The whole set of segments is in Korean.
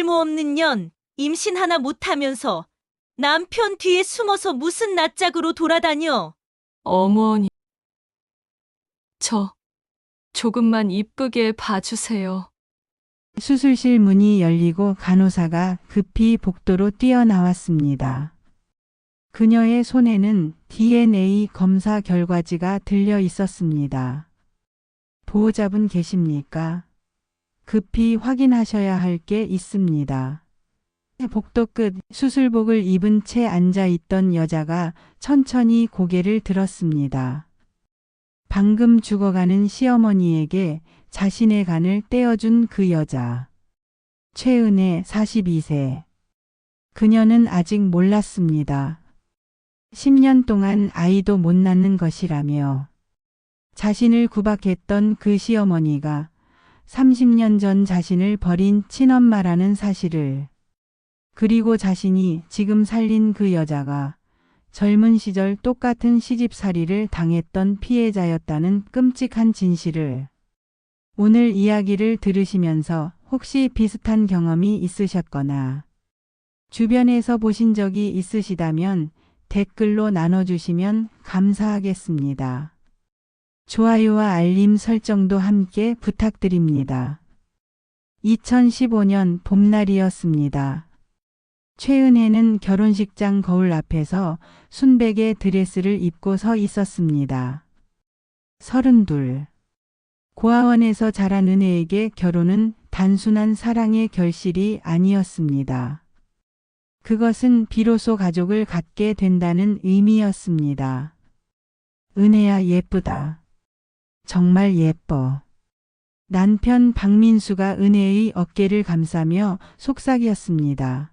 쓸모없는 년, 임신 하나 못하면서 남편 뒤에 숨어서 무슨 낯짝으로 돌아다녀. 어머니, 저 조금만 이쁘게 봐주세요. 수술실 문이 열리고 간호사가 급히 복도로 뛰어나왔습니다. 그녀의 손에는 DNA 검사 결과지가 들려 있었습니다. 보호자분 계십니까? 급히 확인하셔야 할 게 있습니다. 복도 끝 수술복을 입은 채 앉아 있던 여자가 천천히 고개를 들었습니다. 방금 죽어가는 시어머니에게 자신의 간을 떼어준 그 여자. 최은혜 42세. 그녀는 아직 몰랐습니다. 10년 동안 아이도 못 낳는 것이라며 자신을 구박했던 그 시어머니가 30년 전 자신을 버린 친엄마라는 사실을, 그리고 자신이 지금 살린 그 여자가 젊은 시절 똑같은 시집살이를 당했던 피해자였다는 끔찍한 진실을. 오늘 이야기를 들으시면서 혹시 비슷한 경험이 있으셨거나 주변에서 보신 적이 있으시다면 댓글로 나눠주시면 감사하겠습니다. 좋아요와 알림 설정도 함께 부탁드립니다. 2015년 봄날이었습니다. 최은혜는 결혼식장 거울 앞에서 순백의 드레스를 입고 서 있었습니다. 32. 고아원에서 자란 은혜에게 결혼은 단순한 사랑의 결실이 아니었습니다. 그것은 비로소 가족을 갖게 된다는 의미였습니다. 은혜야 예쁘다. 정말 예뻐. 남편 박민수가 은혜의 어깨를 감싸며 속삭였습니다.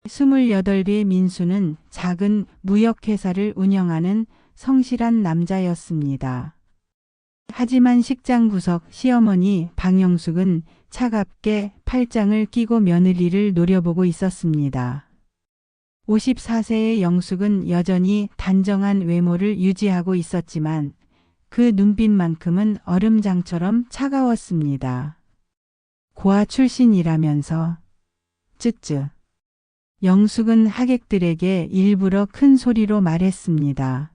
28의 민수는 작은 무역회사를 운영하는 성실한 남자였습니다. 하지만 식장 구석 시어머니 방영숙은 차갑게 팔짱을 끼고 며느리를 노려보고 있었습니다. 54세의 영숙은 여전히 단정한 외모를 유지하고 있었지만 그 눈빛만큼은 얼음장처럼 차가웠습니다. 고아 출신이라면서. 쯧쯧. 영숙은 하객들에게 일부러 큰 소리로 말했습니다.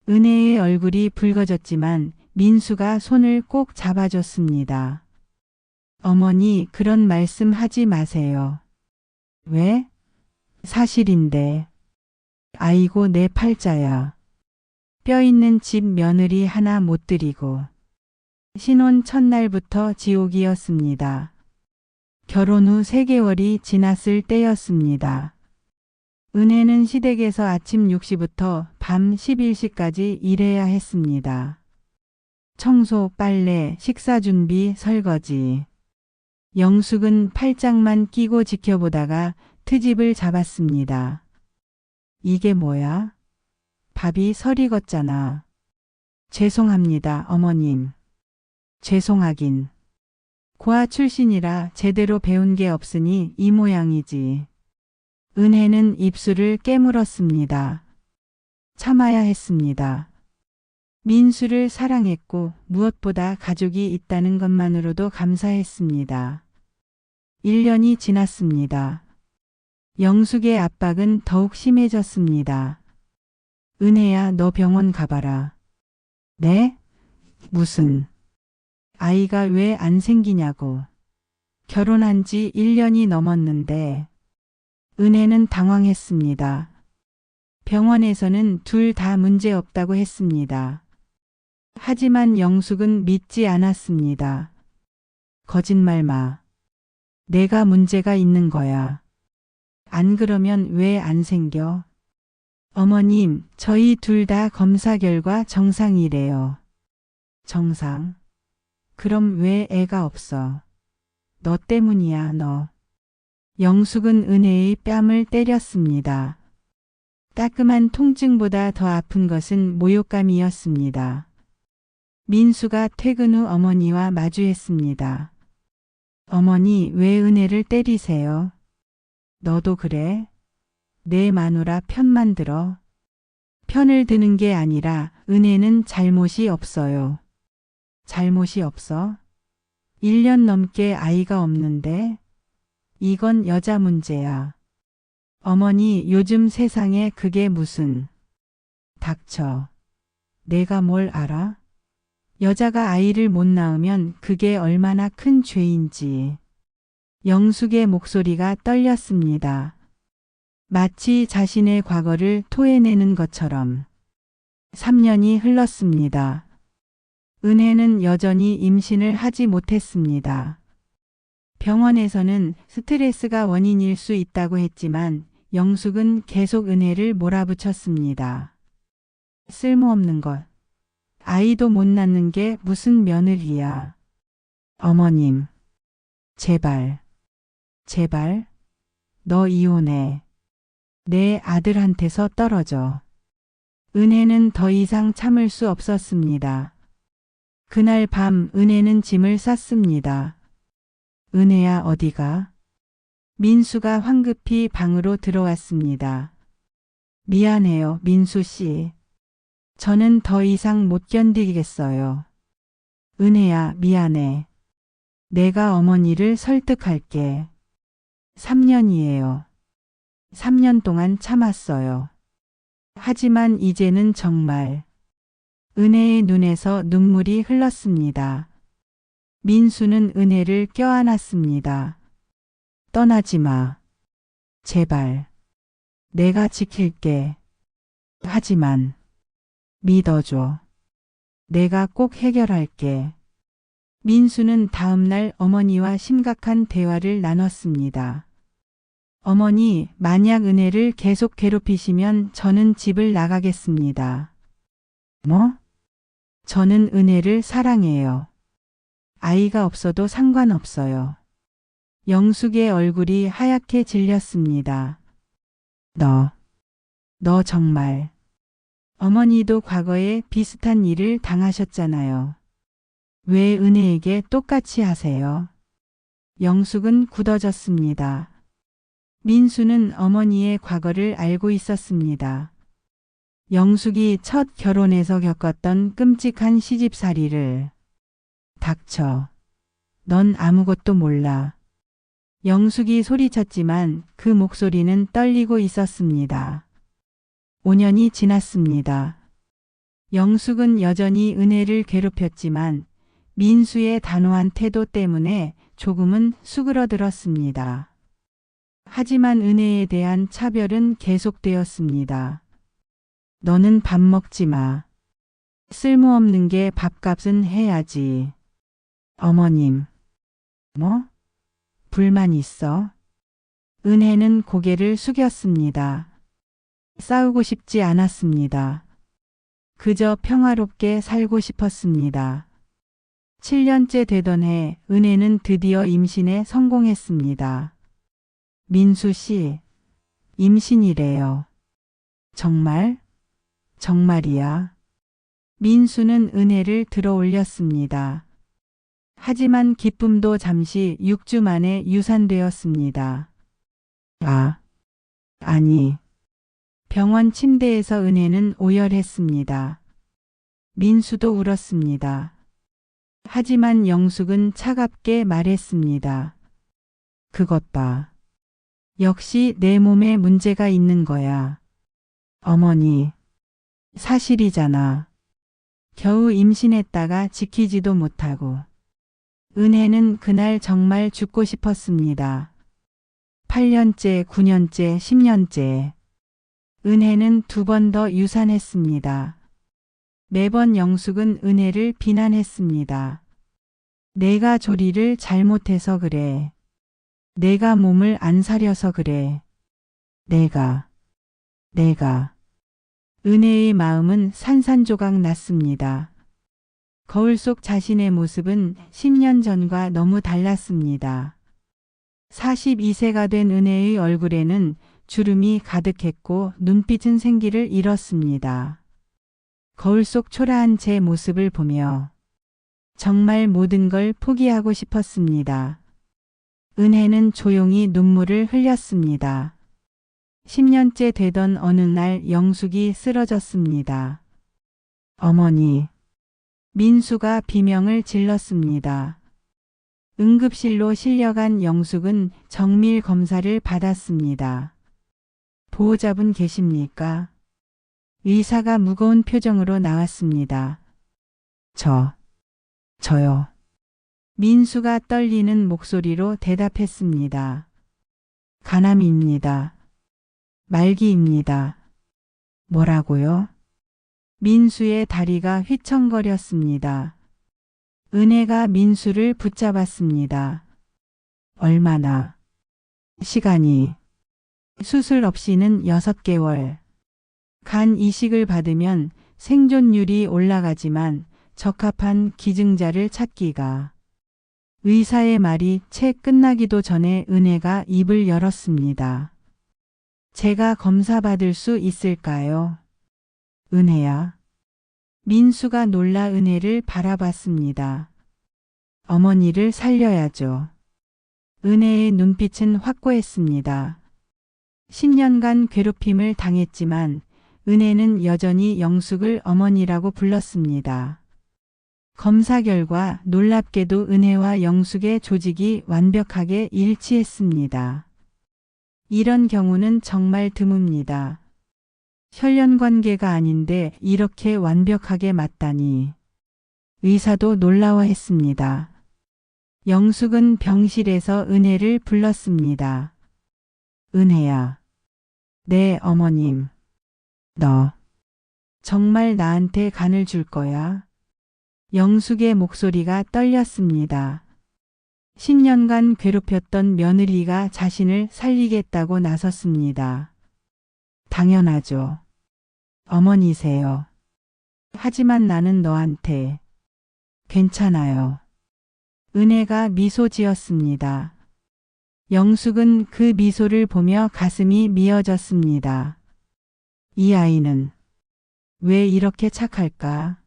은혜의 얼굴이 붉어졌지만 민수가 손을 꼭 잡아줬습니다. 어머니, 그런 말씀 하지 마세요. 왜? 사실인데. 아이고 내 팔자야. 뼈 있는 집 며느리 하나 못 드리고. 신혼 첫날부터 지옥이었습니다. 결혼 후 3개월이 지났을 때였습니다. 은혜는 시댁에서 아침 6시부터 밤 11시까지 일해야 했습니다. 청소, 빨래, 식사 준비, 설거지. 영숙은 팔짱만 끼고 지켜보다가 트집을 잡았습니다. 이게 뭐야? 밥이 설익었잖아. 죄송합니다, 어머님. 죄송하긴. 고아 출신이라 제대로 배운 게 없으니 이 모양이지. 은혜는 입술을 깨물었습니다. 참아야 했습니다. 민수를 사랑했고 무엇보다 가족이 있다는 것만으로도 감사했습니다. 1년이 지났습니다. 영숙의 압박은 더욱 심해졌습니다. 은혜야, 너 병원 가봐라. 네? 무슨? 아이가 왜 안 생기냐고. 결혼한 지 1년이 넘었는데. 은혜는 당황했습니다. 병원에서는 둘 다 문제 없다고 했습니다. 하지만 영숙은 믿지 않았습니다. 거짓말 마. 내가 문제가 있는 거야. 안 그러면 왜 안 생겨? 어머님, 저희 둘 다 검사 결과 정상이래요. 정상? 그럼 왜 애가 없어? 너 때문이야, 너. 영숙은 은혜의 뺨을 때렸습니다. 따끔한 통증보다 더 아픈 것은 모욕감이었습니다. 민수가 퇴근 후 어머니와 마주했습니다. 어머니, 왜 은혜를 때리세요? 너도 그래? 내 마누라 편만 들어. 편을 드는 게 아니라 은혜는 잘못이 없어요. 잘못이 없어? 1년 넘게 아이가 없는데? 이건 여자 문제야. 어머니, 요즘 세상에 그게 무슨. 닥쳐. 내가 뭘 알아? 여자가 아이를 못 낳으면 그게 얼마나 큰 죄인지. 영숙의 목소리가 떨렸습니다. 마치 자신의 과거를 토해내는 것처럼. 3년이 흘렀습니다. 은혜는 여전히 임신을 하지 못했습니다. 병원에서는 스트레스가 원인일 수 있다고 했지만 영숙은 계속 은혜를 몰아붙였습니다. 쓸모없는 것. 아이도 못 낳는 게 무슨 며느리야. 어머님. 제발. 제발. 너 이혼해. 내 아들한테서 떨어져. 은혜는 더 이상 참을 수 없었습니다. 그날 밤 은혜는 짐을 쌌습니다. 은혜야, 어디가? 민수가 황급히 방으로 들어왔습니다. 미안해요, 민수 씨. 저는 더 이상 못 견디겠어요. 은혜야, 미안해. 내가 어머니를 설득할게. 3년이에요. 3년 동안 참았어요. 하지만 이제는 정말. 은혜의 눈에서 눈물이 흘렀습니다. 민수는 은혜를 껴안았습니다. 떠나지 마. 제발. 내가 지킬게. 하지만 믿어줘. 내가 꼭 해결할게. 민수는 다음 날 어머니와 심각한 대화를 나눴습니다. 어머니, 만약 은혜를 계속 괴롭히시면 저는 집을 나가겠습니다. 뭐? 저는 은혜를 사랑해요. 아이가 없어도 상관없어요. 영숙의 얼굴이 하얗게 질렸습니다. 너 정말. 어머니도 과거에 비슷한 일을 당하셨잖아요. 왜 은혜에게 똑같이 하세요? 영숙은 굳어졌습니다. 민수는 어머니의 과거를 알고 있었습니다. 영숙이 첫 결혼에서 겪었던 끔찍한 시집살이를. 닥쳐. 넌 아무것도 몰라. 영숙이 소리쳤지만 그 목소리는 떨리고 있었습니다. 5년이 지났습니다. 영숙은 여전히 은혜를 괴롭혔지만 민수의 단호한 태도 때문에 조금은 수그러들었습니다. 하지만 은혜에 대한 차별은 계속되었습니다. 너는 밥 먹지 마. 쓸모없는 게 밥값은 해야지. 어머님. 뭐? 불만 있어? 은혜는 고개를 숙였습니다. 싸우고 싶지 않았습니다. 그저 평화롭게 살고 싶었습니다. 7년째 되던 해 은혜는 드디어 임신에 성공했습니다. 민수 씨, 임신이래요. 정말? 정말이야. 민수는 은혜를 들어 올렸습니다. 하지만 기쁨도 잠시 6주 만에 유산되었습니다. 아니. 병원 침대에서 은혜는 오열했습니다. 민수도 울었습니다. 하지만 영숙은 차갑게 말했습니다. 그것 봐. 역시 내 몸에 문제가 있는 거야. 어머니. 사실이잖아. 겨우 임신했다가 지키지도 못하고. 은혜는 그날 정말 죽고 싶었습니다. 8년째, 9년째, 10년째. 은혜는 2번 더 유산했습니다. 매번 영숙은 은혜를 비난했습니다. 내가 조리를 잘못해서 그래. 내가 몸을 안 사려서 그래. 내가. 은혜의 마음은 산산조각 났습니다. 거울 속 자신의 모습은 10년 전과 너무 달랐습니다. 42세가 된 은혜의 얼굴에는 주름이 가득했고 눈빛은 생기를 잃었습니다. 거울 속 초라한 제 모습을 보며 정말 모든 걸 포기하고 싶었습니다. 은혜는 조용히 눈물을 흘렸습니다. 10년째 되던 어느 날 영숙이 쓰러졌습니다. 어머니. 민수가 비명을 질렀습니다. 응급실로 실려간 영숙은 정밀 검사를 받았습니다. 보호자분 계십니까? 의사가 무거운 표정으로 나왔습니다. 저요. 민수가 떨리는 목소리로 대답했습니다. 간암입니다. 말기입니다. 뭐라고요? 민수의 다리가 휘청거렸습니다. 은혜가 민수를 붙잡았습니다. 얼마나? 시간이. 수술 없이는 6개월. 간 이식을 받으면 생존율이 올라가지만 적합한 기증자를 찾기가. 의사의 말이 채 끝나기도 전에 은혜가 입을 열었습니다. 제가 검사 받을 수 있을까요? 은혜야. 민수가 놀라 은혜를 바라봤습니다. 어머니를 살려야죠. 은혜의 눈빛은 확고했습니다. 10년간 괴롭힘을 당했지만 은혜는 여전히 영숙을 어머니라고 불렀습니다. 검사 결과 놀랍게도 은혜와 영숙의 조직이 완벽하게 일치했습니다. 이런 경우는 정말 드뭅니다. 혈연 관계가 아닌데 이렇게 완벽하게 맞다니. 의사도 놀라워했습니다. 영숙은 병실에서 은혜를 불렀습니다. 은혜야. 네, 어머님. 너 정말 나한테 간을 줄 거야? 영숙의 목소리가 떨렸습니다. 10년간 괴롭혔던 며느리가 자신을 살리겠다고 나섰습니다. 당연하죠. 어머니세요. 하지만 나는 너한테. 괜찮아요. 은혜가 미소 지었습니다. 영숙은 그 미소를 보며 가슴이 미어졌습니다. 이 아이는 왜 이렇게 착할까?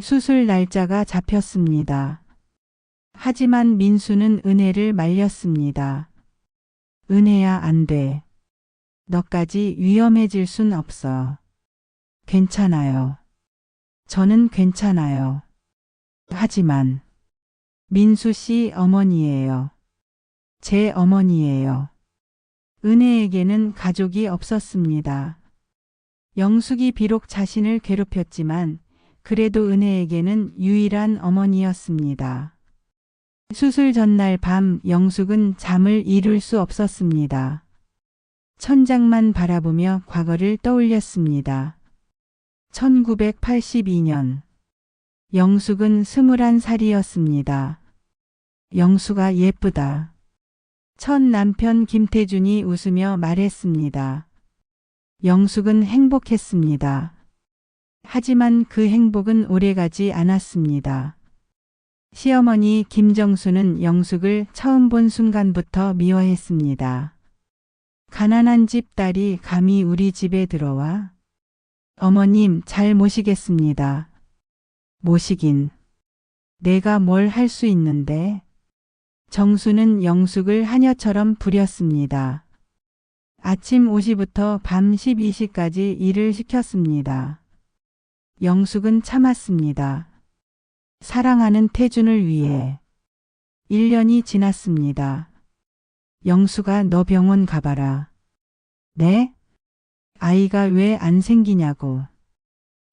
수술 날짜가 잡혔습니다. 하지만 민수는 은혜를 말렸습니다. 은혜야, 안 돼. 너까지 위험해질 순 없어. 괜찮아요. 저는 괜찮아요. 하지만 민수 씨 어머니예요. 제 어머니예요. 은혜에게는 가족이 없었습니다. 영숙이 비록 자신을 괴롭혔지만 그래도 은혜에게는 유일한 어머니였습니다. 수술 전날 밤 영숙은 잠을 이룰 수 없었습니다. 천장만 바라보며 과거를 떠올렸습니다. 1982년. 영숙은 21살이었습니다. 영숙아 예쁘다. 첫 남편 김태준이 웃으며 말했습니다. 영숙은 행복했습니다. 하지만 그 행복은 오래가지 않았습니다. 시어머니 김정수는 영숙을 처음 본 순간부터 미워했습니다. 가난한 집 딸이 감히 우리 집에 들어와? 어머님 잘 모시겠습니다. 모시긴. 내가 뭘 할 수 있는데? 정수는 영숙을 하녀처럼 부렸습니다. 아침 5시부터 밤 12시까지 일을 시켰습니다. 영숙은 참았습니다. 사랑하는 태준을 위해. 1년이 지났습니다. 영숙아, 너 병원 가봐라. 네? 아이가 왜 안 생기냐고.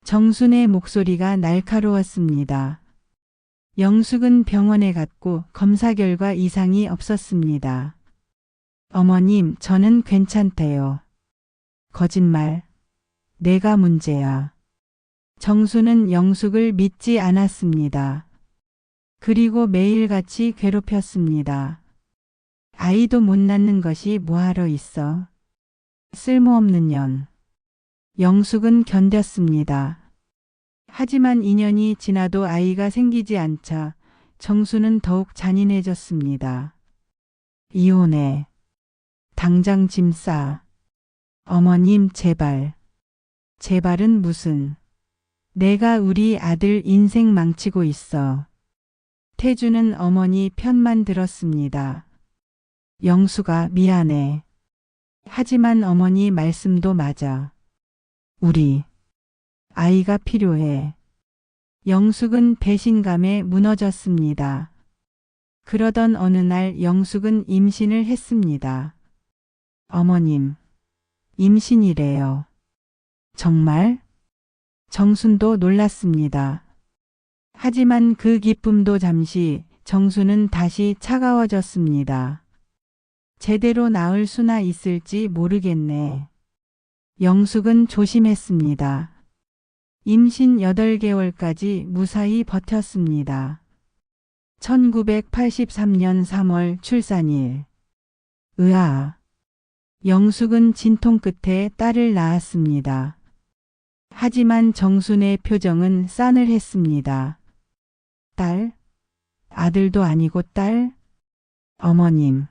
정순의 목소리가 날카로웠습니다. 영숙은 병원에 갔고 검사 결과 이상이 없었습니다. 어머님, 저는 괜찮대요. 거짓말. 내가 문제야. 정수는 영숙을 믿지 않았습니다. 그리고 매일같이 괴롭혔습니다. 아이도 못 낳는 것이 뭐하러 있어. 쓸모없는 년. 영숙은 견뎠습니다. 하지만 2년이 지나도 아이가 생기지 않자 정수는 더욱 잔인해졌습니다. 이혼해. 당장 짐 싸. 어머님 제발. 제발은 무슨. 내가 우리 아들 인생 망치고 있어. 태주는 어머니 편만 들었습니다. 영수가 미안해. 하지만 어머니 말씀도 맞아. 우리 아이가 필요해. 영숙은 배신감에 무너졌습니다. 그러던 어느 날 영숙은 임신을 했습니다. 어머님, 임신이래요. 정말? 정순도 놀랐습니다. 하지만 그 기쁨도 잠시, 정수는 다시 차가워졌습니다. 제대로 낳을 수나 있을지 모르겠네. 영숙은 조심했습니다. 임신 8개월까지 무사히 버텼습니다. 1983년 3월 출산일. 으아. 영숙은 진통 끝에 딸을 낳았습니다. 하지만 정순의 표정은 싸늘했습니다. 딸? 아들도 아니고 딸? 어머님.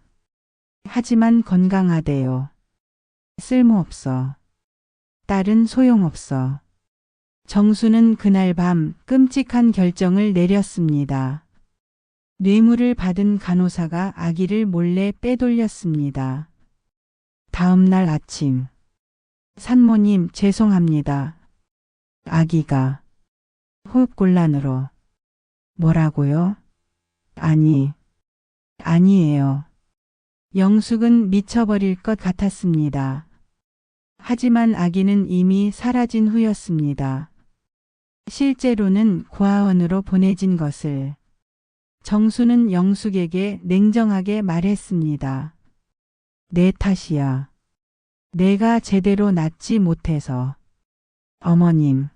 하지만 건강하대요. 쓸모없어. 딸은 소용없어. 정수는 그날 밤 끔찍한 결정을 내렸습니다. 뇌물을 받은 간호사가 아기를 몰래 빼돌렸습니다. 다음 날 아침. 산모님 죄송합니다. 아기가 호흡곤란으로. 뭐라고요? 아니에요. 영숙은 미쳐버릴 것 같았습니다. 하지만 아기는 이미 사라진 후였습니다. 실제로는 고아원으로 보내진 것을. 정수는 영숙에게 냉정하게 말했습니다. 내 탓이야. 내가 제대로 낳지 못해서. 어머님,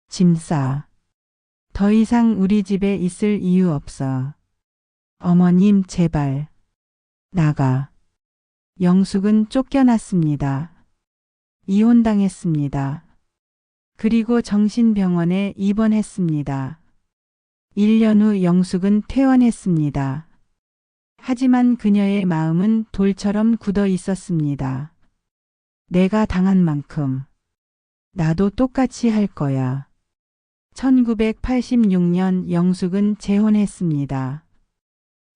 짐 싸. 더 이상 우리 집에 있을 이유 없어. 어머님 제발. 나가. 영숙은 쫓겨났습니다. 이혼당했습니다. 그리고 정신병원에 입원했습니다. 1년 후 영숙은 퇴원했습니다. 하지만 그녀의 마음은 돌처럼 굳어 있었습니다. 내가 당한 만큼 나도 똑같이 할 거야. 1986년 영숙은 재혼했습니다.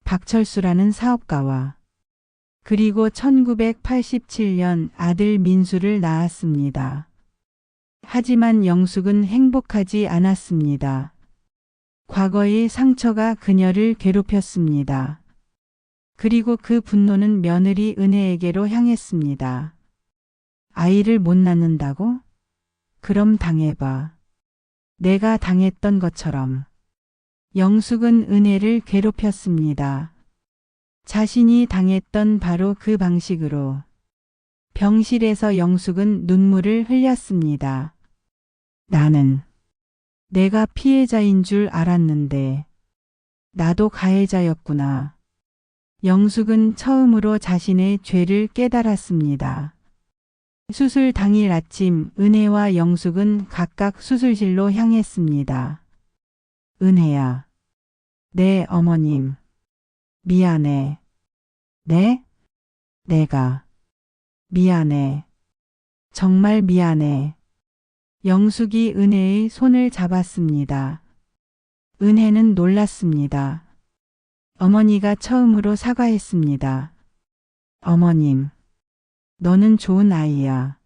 박철수라는 사업가와. 그리고 1987년 아들 민수를 낳았습니다. 하지만 영숙은 행복하지 않았습니다. 과거의 상처가 그녀를 괴롭혔습니다. 그리고 그 분노는 며느리 은혜에게로 향했습니다. 아이를 못 낳는다고? 그럼 당해봐. 내가 당했던 것처럼. 영숙은 은혜를 괴롭혔습니다. 자신이 당했던 바로 그 방식으로. 병실에서 영숙은 눈물을 흘렸습니다. 나는 내가 피해자인 줄 알았는데 나도 가해자였구나. 영숙은 처음으로 자신의 죄를 깨달았습니다. 수술 당일 아침 은혜와 영숙은 각각 수술실로 향했습니다. 은혜야. 네, 어머님. 미안해. 네? 내가. 미안해. 정말 미안해. 영숙이 은혜의 손을 잡았습니다. 은혜는 놀랐습니다. 어머니가 처음으로 사과했습니다. 어머님, 너는 좋은 아이야.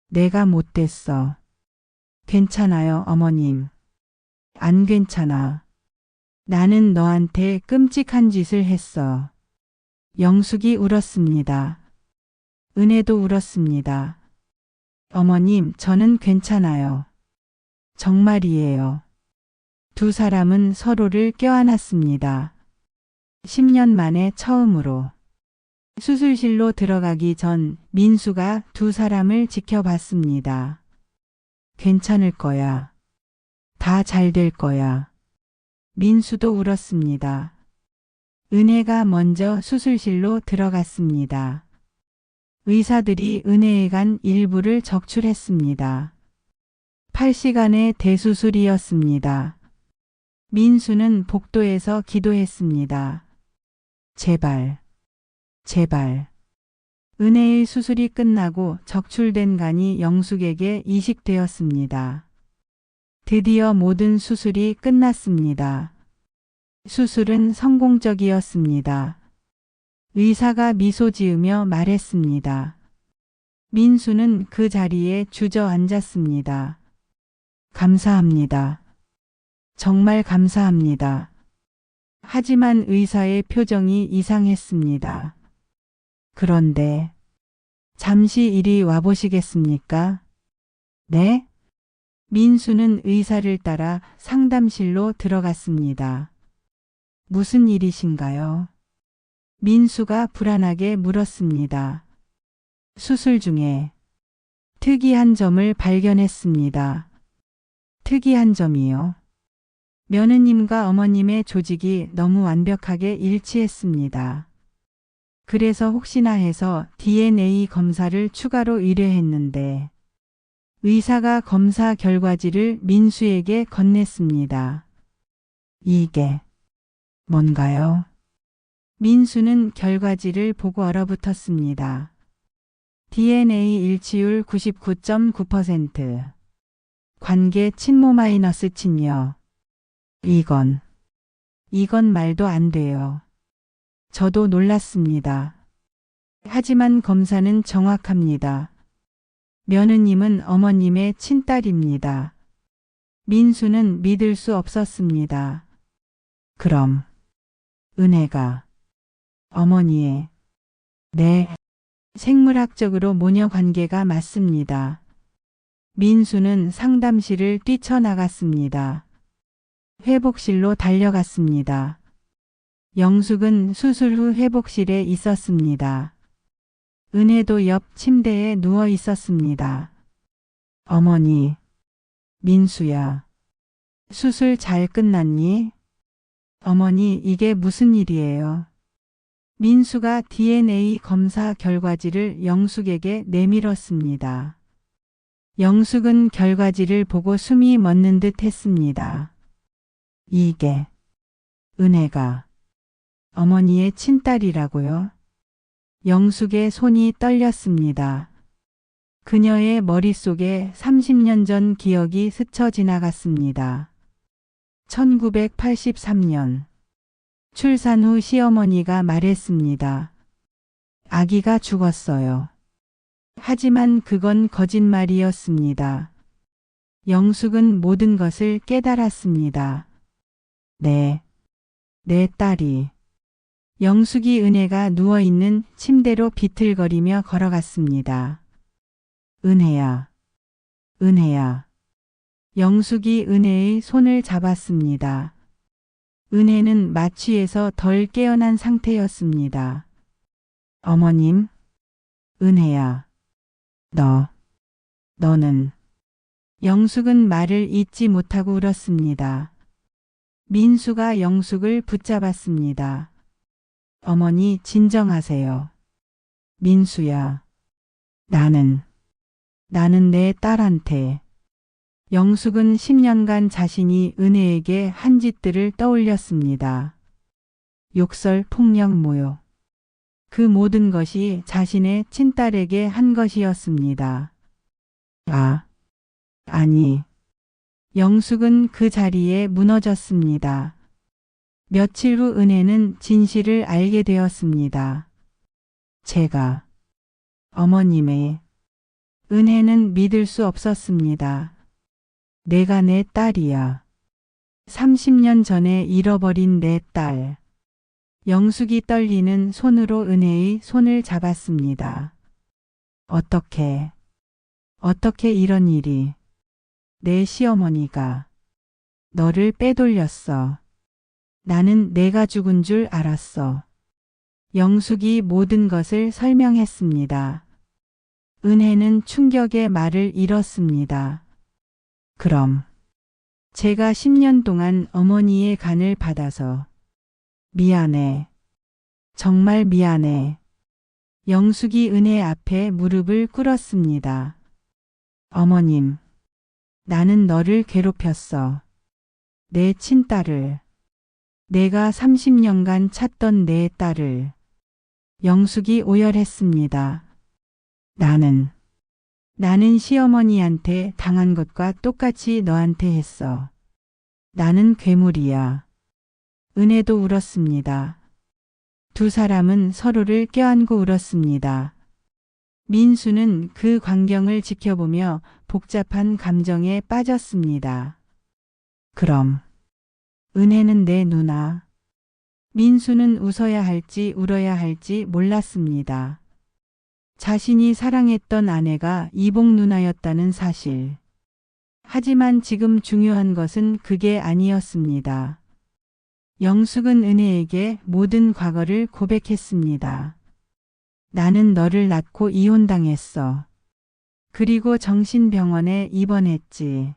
내가 못됐어. 괜찮아요, 어머님. 안 괜찮아. 나는 너한테 끔찍한 짓을 했어. 영숙이 울었습니다. 은혜도 울었습니다. 어머님, 저는 괜찮아요. 정말이에요. 두 사람은 서로를 껴안았습니다. 10년 만에 처음으로. 수술실로 들어가기 전 민수가 두 사람을 지켜봤습니다. 괜찮을 거야. 다 잘 될 거야. 민수도 울었습니다. 은혜가 먼저 수술실로 들어갔습니다. 의사들이 은혜에 간 일부를 적출했습니다. 8시간의 대수술이었습니다. 민수는 복도에서 기도했습니다. 제발, 제발. 은혜의 수술이 끝나고 적출된 간이 영숙에게 이식되었습니다. 드디어 모든 수술이 끝났습니다. 수술은 성공적이었습니다. 의사가 미소 지으며 말했습니다. 민수는 그 자리에 주저앉았습니다. 감사합니다. 정말 감사합니다. 하지만 의사의 표정이 이상했습니다. 그런데 잠시 이리 와보시겠습니까? 네? 민수는 의사를 따라 상담실로 들어갔습니다. 무슨 일이신가요? 민수가 불안하게 물었습니다. 수술 중에 특이한 점을 발견했습니다. 특이한 점이요? 며느님과 어머님의 조직이 너무 완벽하게 일치했습니다. 그래서 혹시나 해서 DNA 검사를 추가로 의뢰했는데 의사가 검사 결과지를 민수에게 건넸습니다. 이게 뭔가요? 민수는 결과지를 보고 얼어붙었습니다. DNA 일치율 99.9%. 관계 친모 마이너스 친녀. 이건 말도 안 돼요. 저도 놀랐습니다. 하지만 검사는 정확합니다. 며느님은 어머님의 친딸입니다. 민수는 믿을 수 없었습니다. 그럼 은혜가 어머니의 네, 생물학적으로 모녀 관계가 맞습니다. 민수는 상담실을 뛰쳐나갔습니다. 회복실로 달려갔습니다. 영숙은 수술 후 회복실에 있었습니다. 은혜도 옆 침대에 누워 있었습니다. 어머니, 민수야, 수술 잘 끝났니? 어머니, 이게 무슨 일이에요? 민수가 DNA 검사 결과지를 영숙에게 내밀었습니다. 영숙은 결과지를 보고 숨이 멎는 듯 했습니다. 이게 은혜가 어머니의 친딸이라고요? 영숙의 손이 떨렸습니다. 그녀의 머릿속에 30년 전 기억이 스쳐 지나갔습니다. 1983년 출산 후 시어머니가 말했습니다. 아기가 죽었어요. 하지만 그건 거짓말이었습니다. 영숙은 모든 것을 깨달았습니다. 네, 내 딸이. 영숙이 은혜가 누워있는 침대로 비틀거리며 걸어갔습니다. 은혜야, 은혜야. 영숙이 은혜의 손을 잡았습니다. 은혜는 마취에서 덜 깨어난 상태였습니다. 어머님, 은혜야, 너는. 영숙은 말을 잇지 못하고 울었습니다. 민수가 영숙을 붙잡았습니다. 어머니, 진정하세요. 민수야, 나는 내 딸한테. 영숙은 10년간 자신이 은혜에게 한 짓들을 떠올렸습니다. 욕설, 폭력, 모욕. 그 모든 것이 자신의 친딸에게 한 것이었습니다. 아니. 영숙은 그 자리에 무너졌습니다. 며칠 후 은혜는 진실을 알게 되었습니다. 제가 어머님의 은혜는 믿을 수 없었습니다. 내가 내 딸이야. 30년 전에 잃어버린 내 딸. 영숙이 떨리는 손으로 은혜의 손을 잡았습니다. 어떻게 이런 일이. 내 시어머니가 너를 빼돌렸어. 나는 내가 죽은 줄 알았어. 영숙이 모든 것을 설명했습니다. 은혜는 충격의 말을 잃었습니다. 그럼 제가 10년 동안 어머니의 간을 받아서 미안해. 정말 미안해. 영숙이 은혜 앞에 무릎을 꿇었습니다. 어머님, 나는 너를 괴롭혔어. 내 친딸을. 내가 30년간 찾던 내 딸을. 영숙이 오열했습니다. 나는 시어머니한테 당한 것과 똑같이 너한테 했어. 나는 괴물이야. 은혜도 울었습니다. 두 사람은 서로를 껴안고 울었습니다. 민수는 그 광경을 지켜보며 복잡한 감정에 빠졌습니다. 그럼 은혜는 내 누나. 민수는 웃어야 할지 울어야 할지 몰랐습니다. 자신이 사랑했던 아내가 이복 누나였다는 사실. 하지만 지금 중요한 것은 그게 아니었습니다. 영숙은 은혜에게 모든 과거를 고백했습니다. 나는 너를 낳고 이혼당했어. 그리고 정신병원에 입원했지.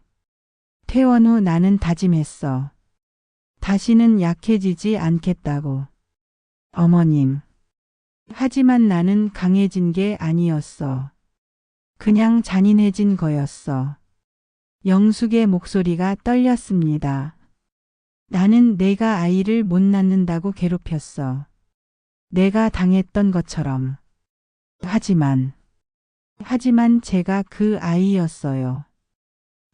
퇴원 후 나는 다짐했어. 다시는 약해지지 않겠다고. 어머님. 하지만 나는 강해진 게 아니었어. 그냥 잔인해진 거였어. 영숙의 목소리가 떨렸습니다. 나는 내가 아이를 못 낳는다고 괴롭혔어. 내가 당했던 것처럼. 하지만 제가 그 아이였어요.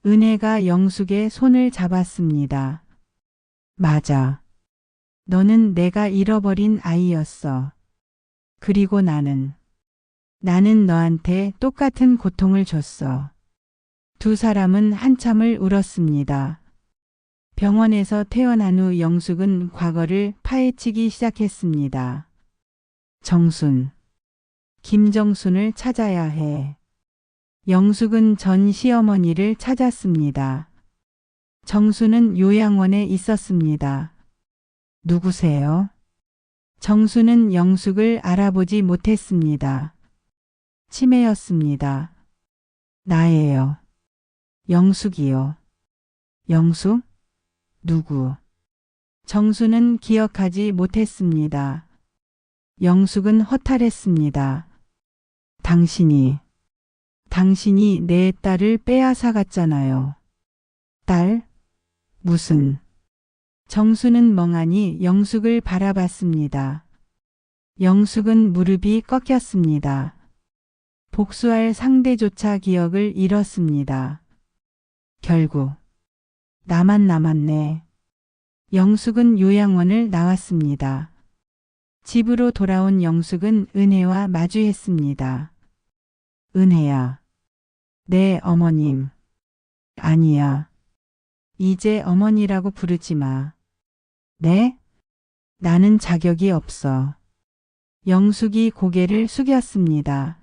은혜가 영숙의 손을 잡았습니다. 맞아. 너는 내가 잃어버린 아이였어. 그리고 나는 너한테 똑같은 고통을 줬어. 두 사람은 한참을 울었습니다. 병원에서 퇴원한 후 영숙은 과거를 파헤치기 시작했습니다. 정순. 김정순을 찾아야 해. 영숙은 전 시어머니를 찾았습니다. 정순은 요양원에 있었습니다. 누구세요? 정수는 영숙을 알아보지 못했습니다. 치매였습니다. 나예요. 영숙이요. 영숙? 누구? 정수는 기억하지 못했습니다. 영숙은 허탈했습니다. 당신이 내 딸을 빼앗아갔잖아요. 딸? 무슨? 정수는 멍하니 영숙을 바라봤습니다. 영숙은 무릎이 꺾였습니다. 복수할 상대조차 기억을 잃었습니다. 결국 나만 남았네. 영숙은 요양원을 나왔습니다. 집으로 돌아온 영숙은 은혜와 마주했습니다. 은혜야. 네, 어머님. 아니야. 이제 어머니라고 부르지 마. 네? 나는 자격이 없어. 영숙이 고개를 숙였습니다.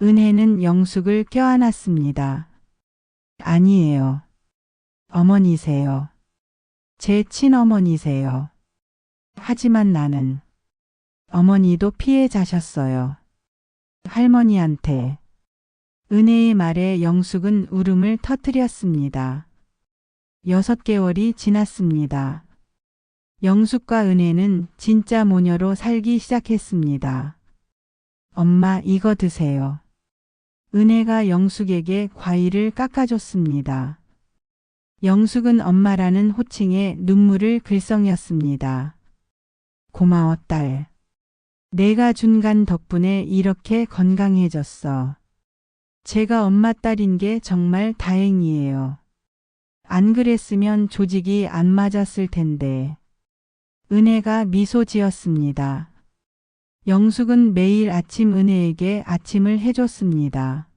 은혜는 영숙을 껴안았습니다. 아니에요. 어머니세요. 제 친어머니세요. 하지만 나는 어머니도 피해자셨어요. 할머니한테. 은혜의 말에 영숙은 울음을 터뜨렸습니다. 6개월이 지났습니다. 영숙과 은혜는 진짜 모녀로 살기 시작했습니다. 엄마, 이거 드세요. 은혜가 영숙에게 과일을 깎아줬습니다. 영숙은 엄마라는 호칭에 눈물을 글썽였습니다. 고마워, 딸. 내가 준 간 덕분에 이렇게 건강해졌어. 제가 엄마 딸인 게 정말 다행이에요. 안 그랬으면 조직이 안 맞았을 텐데. 은혜가 미소 지었습니다. 영숙은 매일 아침 은혜에게 아침을 해줬습니다.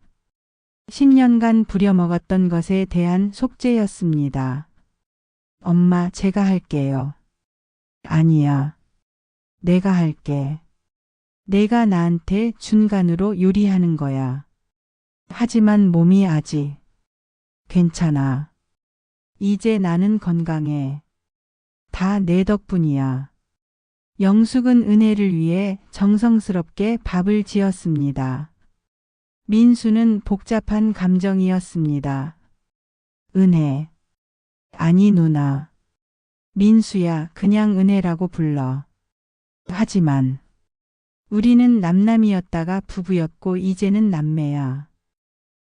10년간 부려먹었던 것에 대한 속죄였습니다. 엄마, 제가 할게요. 아니야. 내가 할게. 내가 나한테 준 간으로 요리하는 거야. 하지만 몸이 아직. 괜찮아. 이제 나는 건강해. 다 내 덕분이야. 영숙은 은혜를 위해 정성스럽게 밥을 지었습니다. 민수는 복잡한 감정이었습니다. 은혜. 아니, 누나. 민수야, 그냥 은혜라고 불러. 하지만 우리는 남남이었다가 부부였고 이제는 남매야.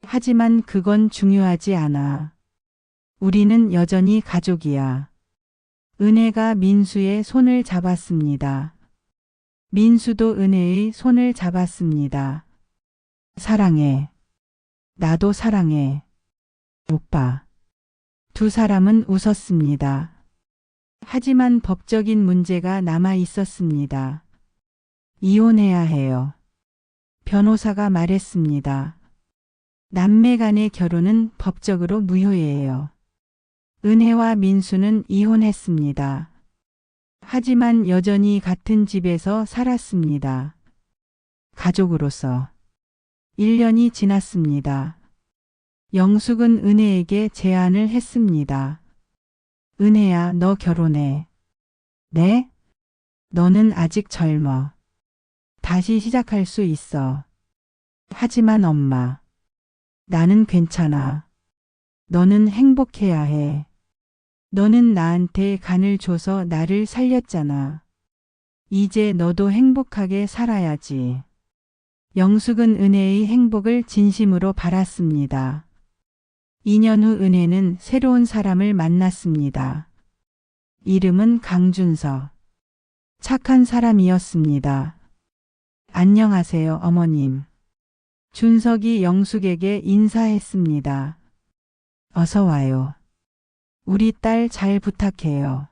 하지만 그건 중요하지 않아. 우리는 여전히 가족이야. 은혜가 민수의 손을 잡았습니다. 민수도 은혜의 손을 잡았습니다. 사랑해. 나도 사랑해. 오빠. 두 사람은 웃었습니다. 하지만 법적인 문제가 남아 있었습니다. 이혼해야 해요. 변호사가 말했습니다. 남매 간의 결혼은 법적으로 무효예요. 은혜와 민수는 이혼했습니다. 하지만 여전히 같은 집에서 살았습니다. 가족으로서 1년이 지났습니다. 영숙은 은혜에게 제안을 했습니다. 은혜야, 너 결혼해. 네? 너는 아직 젊어. 다시 시작할 수 있어. 하지만 엄마, 나는 괜찮아. 너는 행복해야 해. 너는 나한테 간을 줘서 나를 살렸잖아. 이제 너도 행복하게 살아야지. 영숙은 은혜의 행복을 진심으로 바랐습니다. 2년 후 은혜는 새로운 사람을 만났습니다. 이름은 강준서. 착한 사람이었습니다. 안녕하세요, 어머님. 준석이 영숙에게 인사했습니다. 어서 와요. 우리 딸 잘 부탁해요.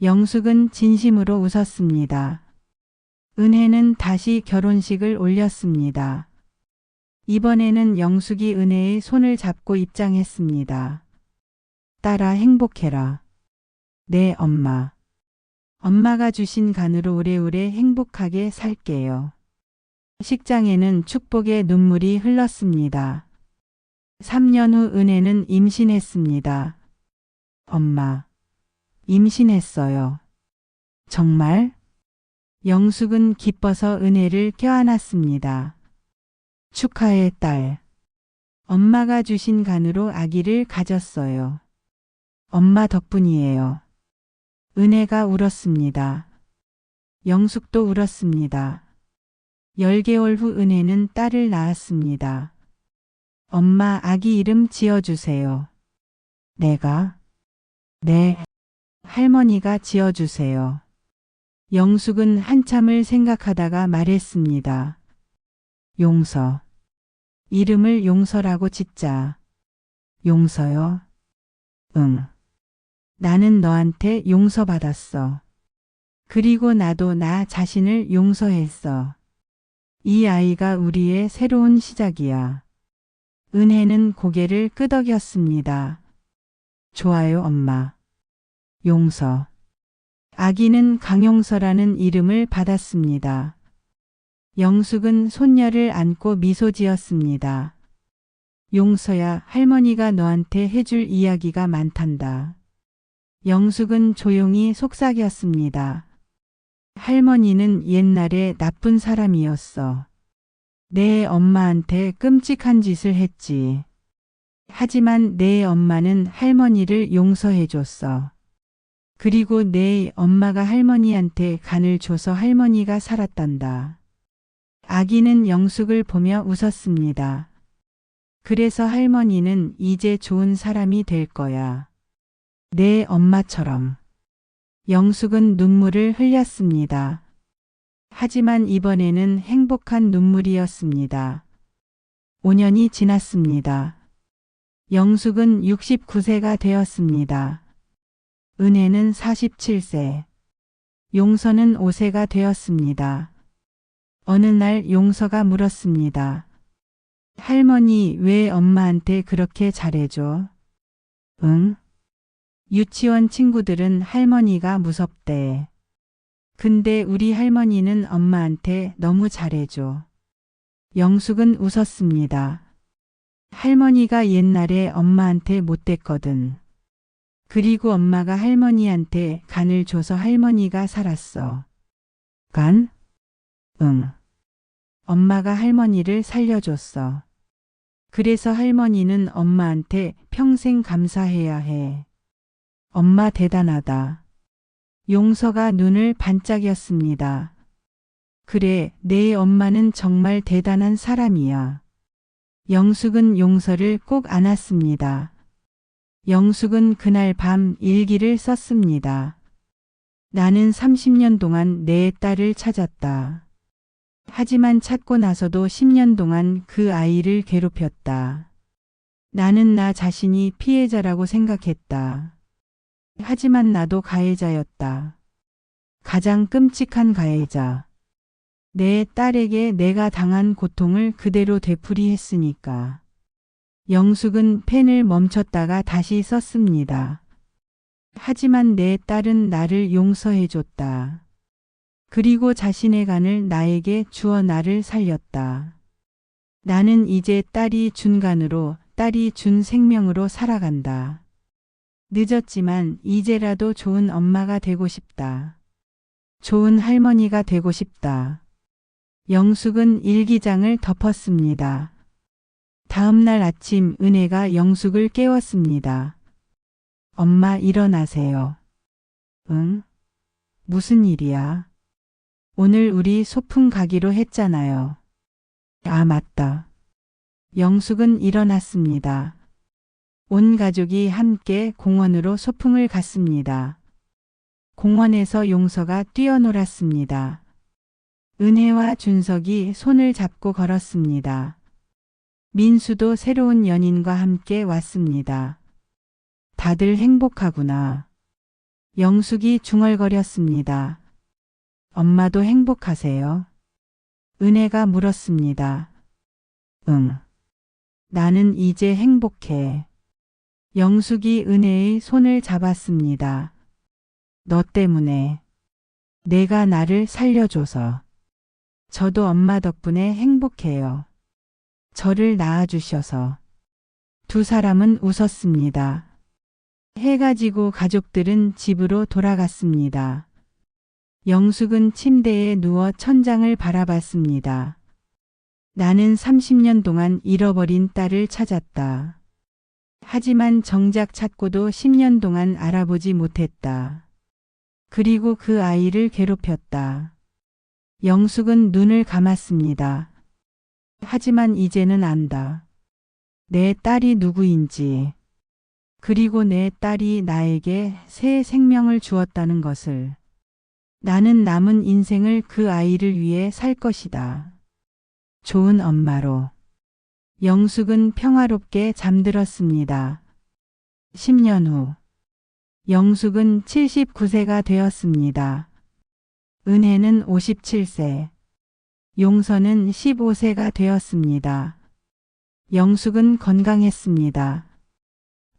영숙은 진심으로 웃었습니다. 은혜는 다시 결혼식을 올렸습니다. 이번에는 영숙이 은혜의 손을 잡고 입장했습니다. 딸아, 행복해라. 네, 엄마. 엄마가 주신 간으로 오래오래 행복하게 살게요. 식장에는 축복의 눈물이 흘렀습니다. 3년 후 은혜는 임신했습니다. 엄마, 임신했어요. 정말? 영숙은 기뻐서 은혜를 껴안았습니다. 축하해, 딸. 엄마가 주신 간으로 아기를 가졌어요. 엄마 덕분이에요. 은혜가 울었습니다. 영숙도 울었습니다. 10개월 후 은혜는 딸을 낳았습니다. 엄마, 아기 이름 지어주세요. 내가? 네. 할머니가 지어주세요. 영숙은 한참을 생각하다가 말했습니다. 용서. 이름을 용서라고 짓자. 용서요? 응. 나는 너한테 용서받았어. 그리고 나도 나 자신을 용서했어. 이 아이가 우리의 새로운 시작이야. 은혜는 고개를 끄덕였습니다. 좋아요, 엄마. 용서. 아기는 강용서라는 이름을 받았습니다. 영숙은 손녀를 안고 미소 지었습니다. 용서야, 할머니가 너한테 해줄 이야기가 많단다. 영숙은 조용히 속삭였습니다. 할머니는 옛날에 나쁜 사람이었어. 내 엄마한테 끔찍한 짓을 했지. 하지만 내 엄마는 할머니를 용서해줬어. 그리고 내 엄마가 할머니한테 간을 줘서 할머니가 살았단다. 아기는 영숙을 보며 웃었습니다. 그래서 할머니는 이제 좋은 사람이 될 거야. 내 엄마처럼. 영숙은 눈물을 흘렸습니다. 하지만 이번에는 행복한 눈물이었습니다. 5년이 지났습니다. 영숙은 69세가 되었습니다. 은혜는 47세. 용서는 5세가 되었습니다. 어느 날 용서가 물었습니다. 할머니, 왜 엄마한테 그렇게 잘해줘? 응? 유치원 친구들은 할머니가 무섭대. 근데 우리 할머니는 엄마한테 너무 잘해줘. 영숙은 웃었습니다. 할머니가 옛날에 엄마한테 못됐거든. 그리고 엄마가 할머니한테 간을 줘서 할머니가 살았어. 간? 응. 엄마가 할머니를 살려줬어. 그래서 할머니는 엄마한테 평생 감사해야 해. 엄마 대단하다. 용서가 눈을 반짝였습니다. 그래, 내 엄마는 정말 대단한 사람이야. 영숙은 용서를 꼭 안았습니다. 영숙은 그날 밤 일기를 썼습니다. 나는 30년 동안 내 딸을 찾았다. 하지만 찾고 나서도 10년 동안 그 아이를 괴롭혔다. 나는 나 자신이 피해자라고 생각했다. 하지만 나도 가해자였다. 가장 끔찍한 가해자. 내 딸에게 내가 당한 고통을 그대로 되풀이했으니까. 영숙은 펜을 멈췄다가 다시 썼습니다. 하지만 내 딸은 나를 용서해줬다. 그리고 자신의 간을 나에게 주어 나를 살렸다. 나는 이제 딸이 준 간으로, 딸이 준 생명으로 살아간다. 늦었지만 이제라도 좋은 엄마가 되고 싶다. 좋은 할머니가 되고 싶다. 영숙은 일기장을 덮었습니다. 다음 날 아침 은혜가 영숙을 깨웠습니다. 엄마 일어나세요. 응? 무슨 일이야? 오늘 우리 소풍 가기로 했잖아요. 아, 맞다. 영숙은 일어났습니다. 온 가족이 함께 공원으로 소풍을 갔습니다. 공원에서 용서가 뛰어놀았습니다. 은혜와 준석이 손을 잡고 걸었습니다. 민수도 새로운 연인과 함께 왔습니다. 다들 행복하구나. 영숙이 중얼거렸습니다. 엄마도 행복하세요? 은혜가 물었습니다. 응. 나는 이제 행복해. 영숙이 은혜의 손을 잡았습니다. 너 때문에. 내가 나를 살려줘서. 저도 엄마 덕분에 행복해요. 저를 낳아주셔서. 두 사람은 웃었습니다. 해가 지고 가족들은 집으로 돌아갔습니다. 영숙은 침대에 누워 천장을 바라봤습니다. 나는 30년 동안 잃어버린 딸을 찾았다. 하지만 정작 찾고도 10년 동안 알아보지 못했다. 그리고 그 아이를 괴롭혔다. 영숙은 눈을 감았습니다. 하지만 이제는 안다. 내 딸이 누구인지, 그리고 내 딸이 나에게 새 생명을 주었다는 것을. 나는 남은 인생을 그 아이를 위해 살 것이다. 좋은 엄마로. 영숙은 평화롭게 잠들었습니다. 10년 후. 영숙은 79세가 되었습니다. 은혜는 57세. 용서는 15세가 되었습니다. 영숙은 건강했습니다.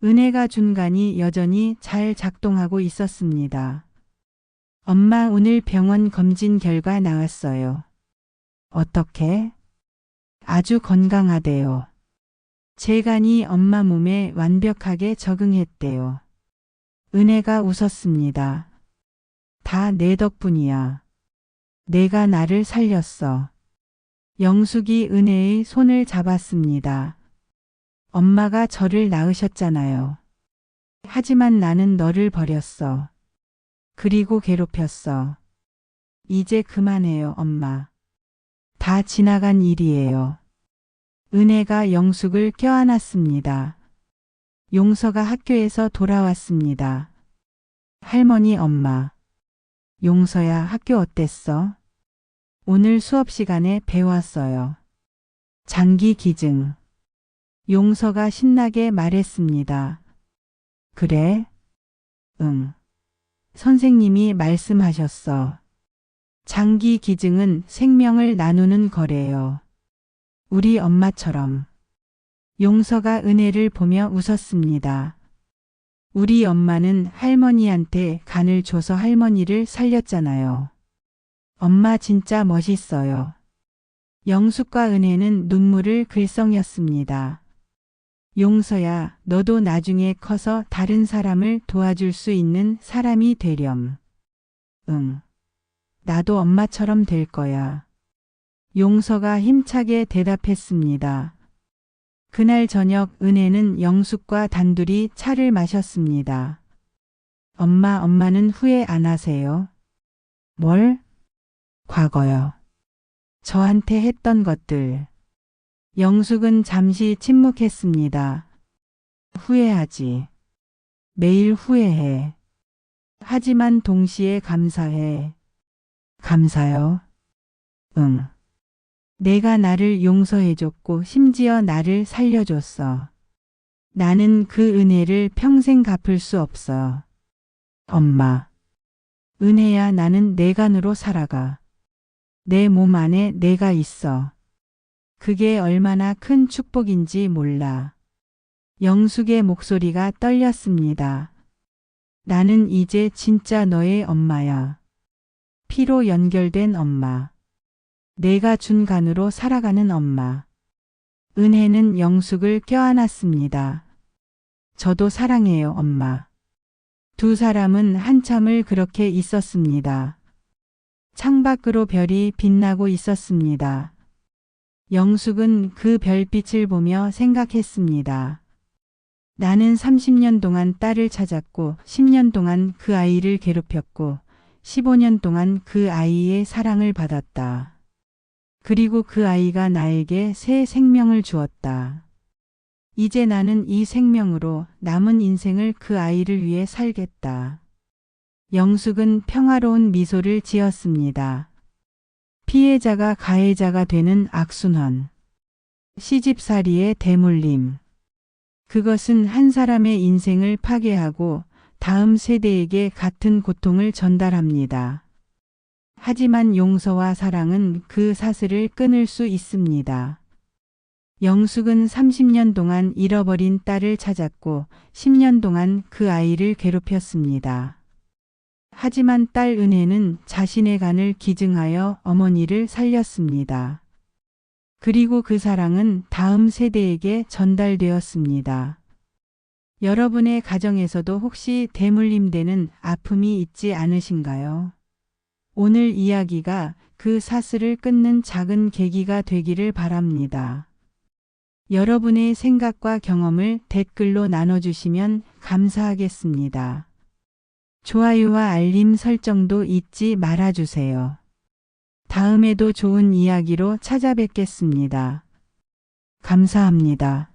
은혜가 준 간이 여전히 잘 작동하고 있었습니다. 엄마 오늘 병원 검진 결과 나왔어요. 어떻게? 아주 건강하대요. 제 간이 엄마 몸에 완벽하게 적응했대요. 은혜가 웃었습니다. 다 내 덕분이야. 내가 나를 살렸어. 영숙이 은혜의 손을 잡았습니다. 엄마가 저를 낳으셨잖아요. 하지만 나는 너를 버렸어. 그리고 괴롭혔어. 이제 그만해요, 엄마. 다 지나간 일이에요. 은혜가 영숙을 껴안았습니다. 용서가 학교에서 돌아왔습니다. 할머니, 엄마. 용서야, 학교 어땠어? 오늘 수업 시간에 배웠어요. 장기 기증. 용서가 신나게 말했습니다. 그래? 응. 선생님이 말씀하셨어. 장기 기증은 생명을 나누는 거래요. 우리 엄마처럼. 용서가 은혜를 보며 웃었습니다. 우리 엄마는 할머니한테 간을 줘서 할머니를 살렸잖아요. 엄마 진짜 멋있어요. 영숙과 은혜는 눈물을 글썽였습니다. 용서야, 너도 나중에 커서 다른 사람을 도와줄 수 있는 사람이 되렴. 응. 나도 엄마처럼 될 거야. 용서가 힘차게 대답했습니다. 그날 저녁 은혜는 영숙과 단둘이 차를 마셨습니다. 엄마는 후회 안 하세요? 뭘? 과거요. 저한테 했던 것들. 영숙은 잠시 침묵했습니다. 후회하지. 매일 후회해. 하지만 동시에 감사해. 감사요? 응. 내가 나를 용서해줬고 심지어 나를 살려줬어. 나는 그 은혜를 평생 갚을 수 없어. 엄마. 은혜야, 나는 내 간으로 살아가. 내 몸 안에 내가 있어. 그게 얼마나 큰 축복인지 몰라. 영숙의 목소리가 떨렸습니다. 나는 이제 진짜 너의 엄마야. 피로 연결된 엄마. 내가 준 간으로 살아가는 엄마. 은혜는 영숙을 껴안았습니다. 저도 사랑해요, 엄마. 두 사람은 한참을 그렇게 있었습니다. 창밖으로 별이 빛나고 있었습니다. 영숙은 그 별빛을 보며 생각했습니다. 나는 30년 동안 딸을 찾았고 10년 동안 그 아이를 괴롭혔고 15년 동안 그 아이의 사랑을 받았다. 그리고 그 아이가 나에게 새 생명을 주었다. 이제 나는 이 생명으로 남은 인생을 그 아이를 위해 살겠다. 영숙은 평화로운 미소를 지었습니다. 피해자가 가해자가 되는 악순환. 시집살이의 대물림. 그것은 한 사람의 인생을 파괴하고 다음 세대에게 같은 고통을 전달합니다. 하지만 용서와 사랑은 그 사슬을 끊을 수 있습니다. 영숙은 30년 동안 잃어버린 딸을 찾았고 10년 동안 그 아이를 괴롭혔습니다. 하지만 딸 은혜는 자신의 간을 기증하여 어머니를 살렸습니다. 그리고 그 사랑은 다음 세대에게 전달되었습니다. 여러분의 가정에서도 혹시 대물림되는 아픔이 있지 않으신가요? 오늘 이야기가 그 사슬을 끊는 작은 계기가 되기를 바랍니다. 여러분의 생각과 경험을 댓글로 나눠주시면 감사하겠습니다. 좋아요와 알림 설정도 잊지 말아주세요. 다음에도 좋은 이야기로 찾아뵙겠습니다. 감사합니다.